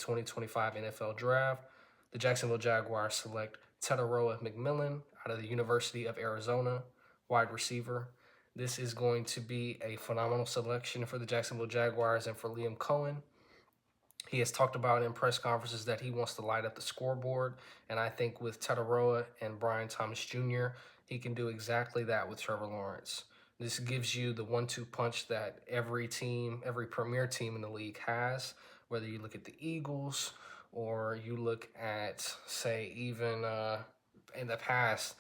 2025 NFL Draft, the Jacksonville Jaguars select Tetairoa McMillan out of the University of Arizona, wide receiver. This is going to be a phenomenal selection for the Jacksonville Jaguars and for Liam Cohen. He has talked about in press conferences that he wants to light up the scoreboard, and I think with Tetairoa and Brian Thomas Jr., he can do exactly that with Trevor Lawrence. This gives you the 1-2 punch that every team, every premier team in the league has, whether you look at the Eagles or you look at, say, even in the past,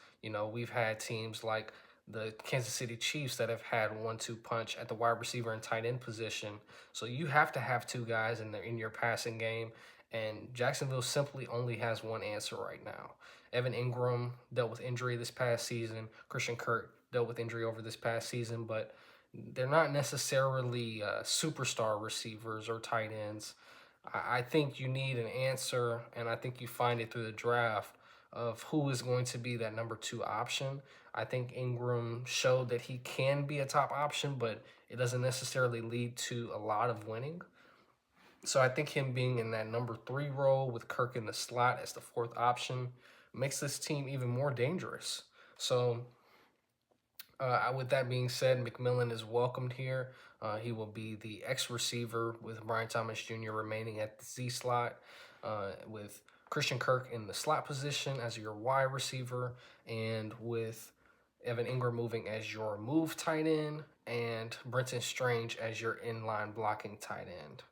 we've had teams like the Kansas City Chiefs that have had 1-2 punch at the wide receiver and tight end position. So you have to have two guys in your passing game, and Jacksonville simply only has one answer right now. Evan Ingram dealt with injury this past season. Christian Kirk dealt with injury over this past season, but they're not necessarily superstar receivers or tight ends. I think you need an answer, and I think you find it through the draft of who is going to be that number 2 option. I think Ingram showed that he can be a top option, but it doesn't necessarily lead to a lot of winning. So I think him being in that number 3 role with Kirk in the slot as the 4th option makes this team even more dangerous. So with that being said, McMillan is welcomed here. He will be the X receiver with Brian Thomas Jr. remaining at the Z slot, with Christian Kirk in the slot position as your Y receiver, and with Evan Ingram moving as your move tight end, and Brenton Strange as your inline blocking tight end.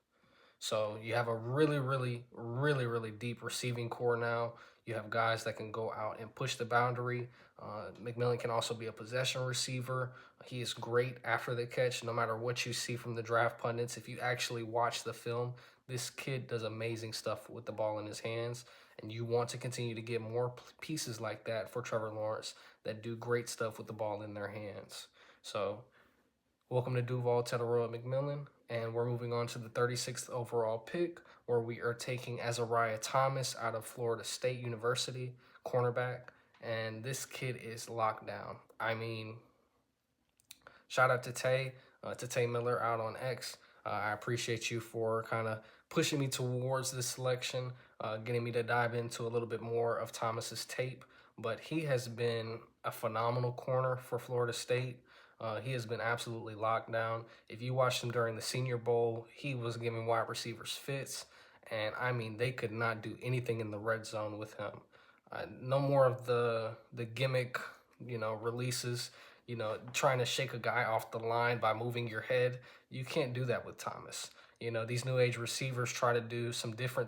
So you have a really deep receiving core now. You have guys that can go out and push the boundary. McMillan can also be a possession receiver. He is great after the catch, no matter what you see from the draft pundits. If you actually watch the film, this kid does amazing stuff with the ball in his hands, and you want to continue to get more pieces like that for Trevor Lawrence that do great stuff with the ball in their hands. So welcome to Duval Tetairoa McMillan, and we're moving on to the 36th overall pick, where we are taking Azareye'h Thomas out of Florida State University, cornerback, and this kid is locked down. I mean, shout out to Tay Miller out on X. I appreciate you for kind of pushing me towards this selection, getting me to dive into a little bit more of Thomas's tape, but he has been a phenomenal corner for Florida State. He has been absolutely locked down. If you watched him during the Senior Bowl, he was giving wide receivers fits, and I mean, they could not do anything in the red zone with him. No more of the gimmick, releases, trying to shake a guy off the line by moving your head. You can't do that with Thomas. These new age receivers try to do some different